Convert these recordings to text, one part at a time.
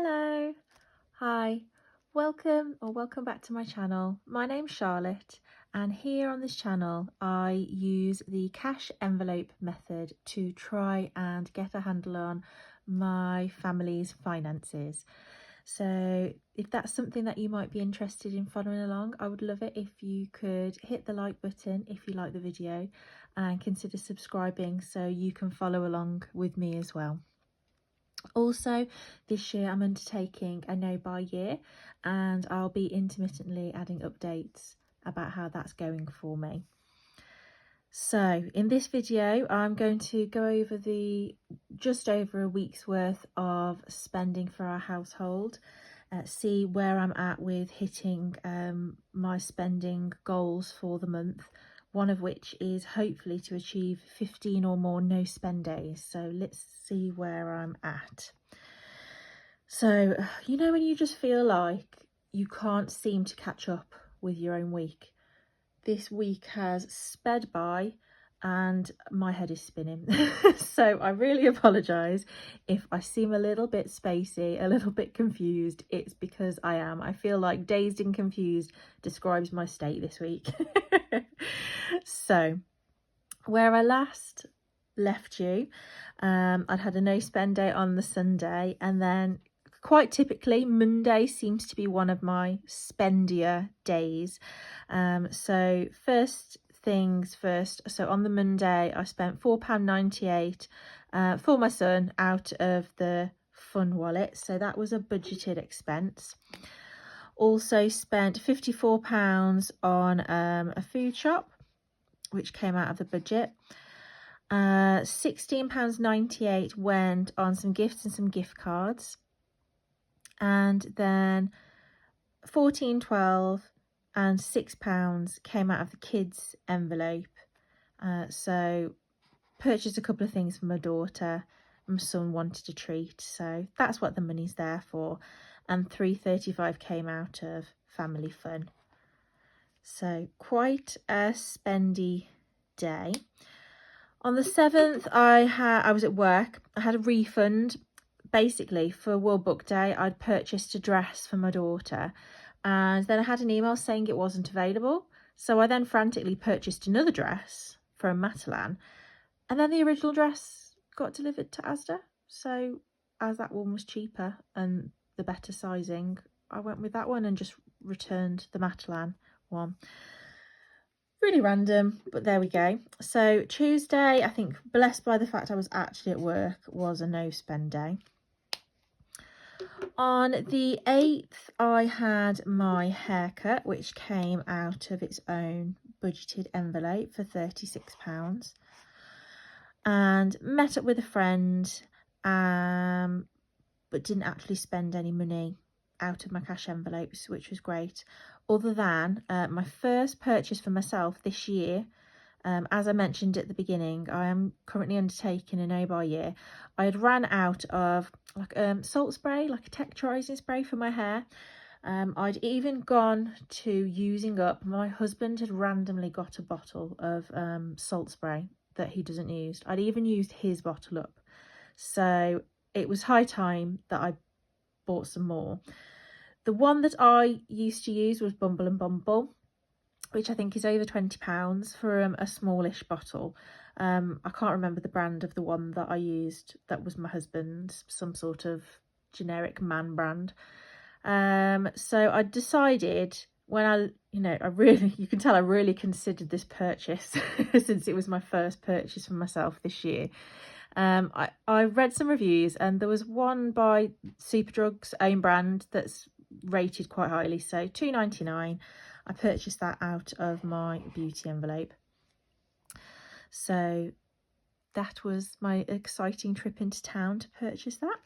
Hello, hi, welcome back to my channel. My name's Charlotte, and here on this channel I use the cash envelope method to try and get a handle on my family's finances. So if that's something that you might be interested in following along, I would love it if you could hit the like button if you like the video, and consider subscribing so you can follow along with me as well. Also, this year I'm undertaking a no-buy year, and I'll be intermittently adding updates about how that's going for me. So in this video I'm going to go over the just over a week's worth of spending for our household, see where I'm at with hitting my spending goals for the month, one of which is hopefully to achieve 15 or more no spend days. So let's see where I'm at. So, you know when you just feel like you can't seem to catch up with your own week? This week has sped by and my head is spinning. So I really apologise if I seem a little bit spacey, a little bit confused. It's because I am. I feel like dazed and confused describes my state this week. So where I last left you, I'd had a no spend day on the Sunday, and then quite typically Monday seems to be one of my spendier days. So first things first, so on the Monday I spent £4.98 for my son out of the fun wallet, so that was a budgeted expense. Also spent £54 on a food shop, which came out of the budget. £16.98 went on some gifts and some gift cards, and then £14.12 and £6 came out of the kids envelope. So purchased a couple of things for my daughter. My son wanted a treat, so that's what the money's there for. And £3.35 came out of family fun. So quite a spendy day. On the 7th, I was at work. I had a refund. Basically, for World Book Day, I'd purchased a dress for my daughter, and then I had an email saying it wasn't available. So I then frantically purchased another dress for a Matalan, and then the original dress got delivered to Asda. So as that one was cheaper and the better sizing, I went with that one and just returned the Matalan one. Really random, but there we go. So Tuesday, I think, blessed by the fact I was actually at work, was a no spend day. On the 8th, I had my haircut, which came out of its own budgeted envelope for £36, and met up with a friend, but didn't actually spend any money out of my cash envelopes, which was great. Other than my first purchase for myself this year. As I mentioned at the beginning, I am currently undertaking a no-buy year. I had ran out of salt spray, like a texturising spray for my hair. I'd even gone to using up, my husband had randomly got a bottle of salt spray that he doesn't use. I'd even used his bottle up. So it was high time that I bought some more. The one that I used to use was Bumble and Bumble, which I think is over £20 for a smallish bottle. I can't remember the brand of the one that I used. That was my husband's, some sort of generic man brand. So I decided, when you can tell I really considered this purchase since it was my first purchase for myself this year. I read some reviews, and there was one by Superdrug's own brand that's rated quite highly, so £2.99. I purchased that out of my beauty envelope. So that was my exciting trip into town to purchase that.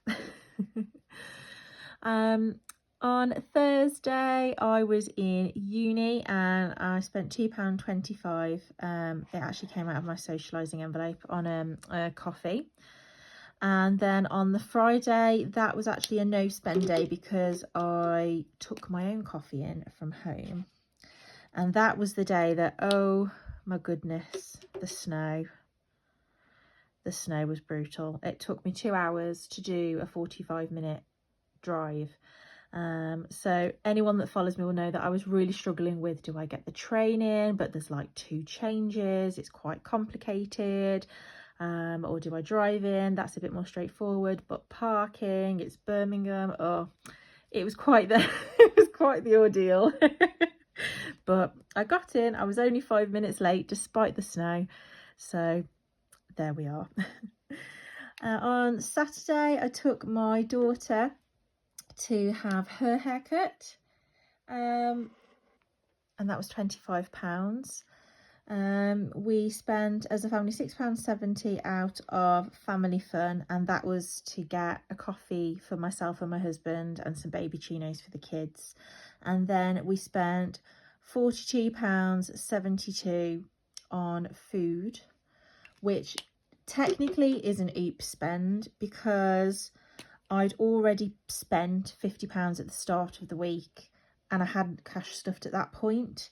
On Thursday, I was in uni and I spent £2.25. It actually came out of my socialising envelope on a coffee. And then on the Friday, that was actually a no spend day because I took my own coffee in from home. And that was the day that, oh my goodness, the snow was brutal. It took me 2 hours to do a 45-minute drive. So anyone that follows me will know that I was really struggling with, do I get the train in, but there's like 2 changes, it's quite complicated, or do I drive in? That's a bit more straightforward. But parking, it's Birmingham, oh, it was quite the it was quite the ordeal. But I got in. I was only 5 minutes late despite the snow, so there we are. On Saturday I took my daughter to have her haircut, and that was £25. We spent as a family £6.70 out of family fun, and that was to get a coffee for myself and my husband and some baby chinos for the kids. And then we spent £42.72 on food, which technically is an oops spend because I'd already spent £50 at the start of the week and I hadn't cash stuffed at that point.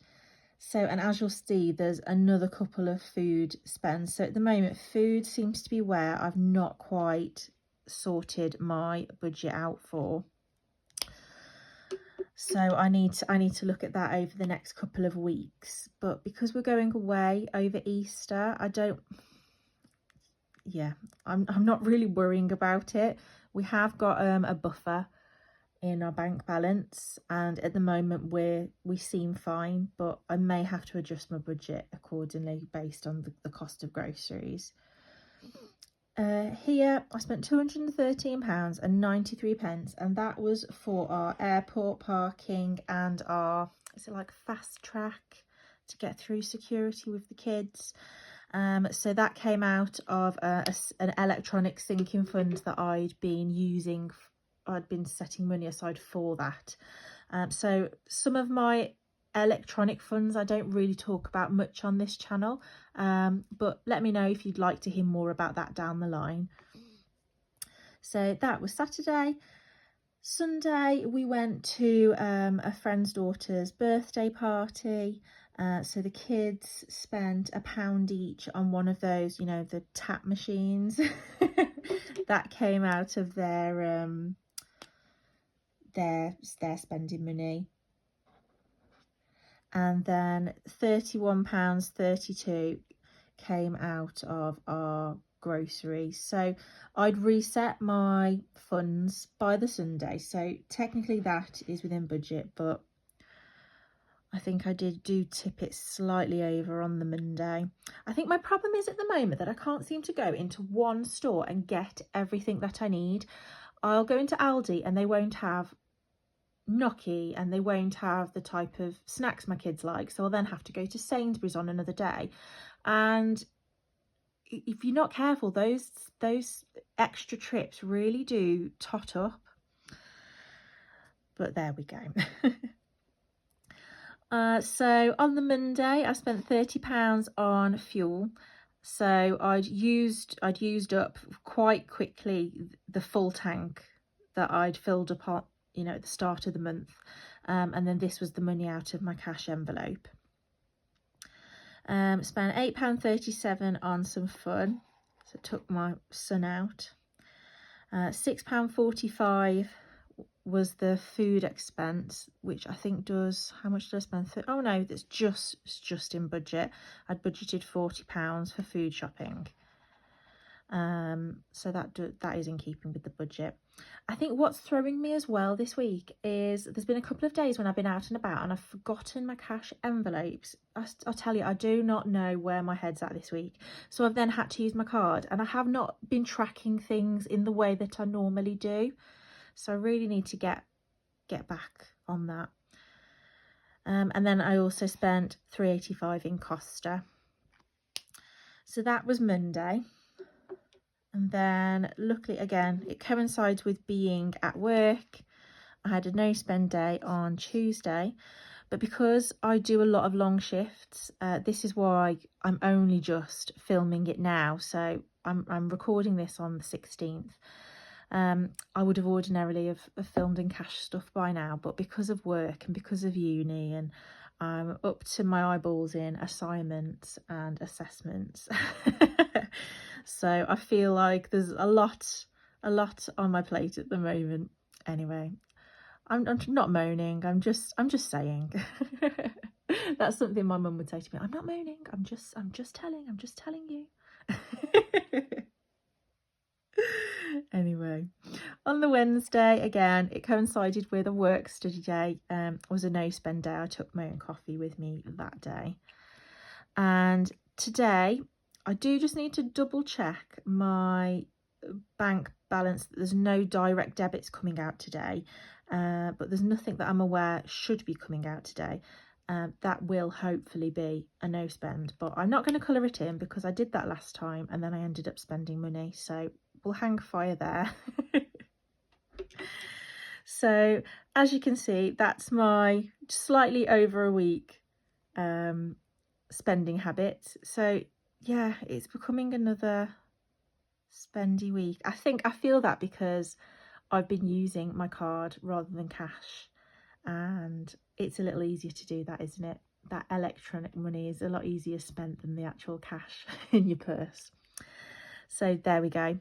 So, and as you'll see, there's another couple of food spends. So at the moment, food seems to be where I've not quite sorted my budget out for. So I need to look at that over the next couple of weeks. But because we're going away over Easter, I'm not really worrying about it. We have got a buffer in our bank balance, and at the moment we seem fine, but I may have to adjust my budget accordingly based on the cost of groceries. Here I spent £213.93, and that was for our airport parking and our, is it like fast track to get through security with the kids. So that came out of an electronic sinking fund that I'd been using. I'd been setting money aside for that. So some of my electronic funds I don't really talk about much on this channel, but let me know if you'd like to hear more about that down the line. So that was Saturday. Sunday we went to a friend's daughter's birthday party. So the kids spent £1 each on one of those, you know, the tap machines that came out of their spending money. And then £31.32 came out of our groceries. So I'd reset my funds by the Sunday, so technically that is within budget, but I think I do tip it slightly over on the Monday. I think my problem is at the moment that I can't seem to go into one store and get everything that I need. I'll go into Aldi and they won't have gnocchi and they won't have the type of snacks my kids like, so I'll then have to go to Sainsbury's on another day, and if you're not careful, those extra trips really do tot up. But there we go. So on the Monday I spent £30 on fuel. So I'd used up quite quickly the full tank that I'd filled up on, you know, at the start of the month, and then this was the money out of my cash envelope. Spent £8.37 on some fun, so took my son out. £6.45 was the food expense, which I think does, how much did I spend? Oh no, that's just in budget. I'd budgeted £40 for food shopping. So that is in keeping with the budget. I think what's throwing me as well this week is there's been a couple of days when I've been out and about and I've forgotten my cash envelopes. I'll tell you, I do not know where my head's at this week. So I've then had to use my card, and I have not been tracking things in the way that I normally do. So I really need to get back on that. And then I also spent £3.85 in Costa. So that was Monday. And then luckily, again, it coincides with being at work. I had a no spend day on Tuesday, but because I do a lot of long shifts, this is why I'm only just filming it now. So I'm recording this on the 16th. I would have ordinarily have filmed and cached stuff by now, but because of work and because of uni, and I'm up to my eyeballs in assignments and assessments. So I feel like there's a lot on my plate at the moment. Anyway, I'm not moaning. I'm just saying. That's something my mum would say to me. I'm not moaning. I'm just telling you. Anyway, on the Wednesday, again, it coincided with a work study day. Was a no spend day. I took my own coffee with me that day. And today, I do just need to double check my bank balance. There's no direct debits coming out today, but there's nothing that I'm aware should be coming out today. That will hopefully be a no spend, but I'm not going to colour it in because I did that last time and then I ended up spending money, so we'll hang fire there. So as you can see, that's my slightly over a week spending habit. So yeah, it's becoming another spendy week. I feel that because I've been using my card rather than cash, and it's a little easier to do that, isn't it? That electronic money is a lot easier spent than the actual cash in your purse. So there we go.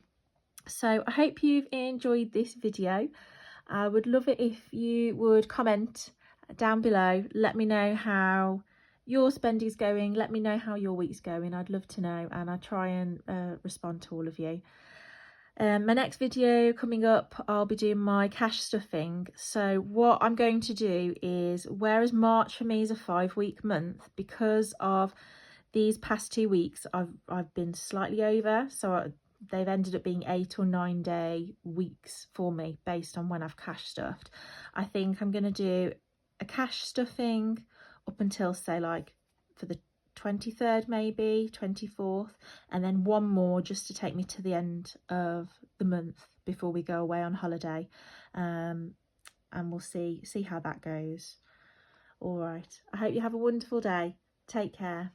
So I hope you've enjoyed this video. I would love it if you would comment down below. Let me know how your spending's going. Let me know how your week's going. I'd love to know, and I try and respond to all of you. My next video coming up, I'll be doing my cash stuffing. So what I'm going to do is, whereas March for me is a 5-week month, because of these past 2 weeks I've been slightly over, so they've ended up being 8 or 9 day weeks for me based on when I've cash stuffed. I think I'm going to do a cash stuffing up until, say, like for the 23rd, maybe 24th, and then one more just to take me to the end of the month before we go away on holiday, and we'll see how that goes. All right, I hope you have a wonderful day. Take care.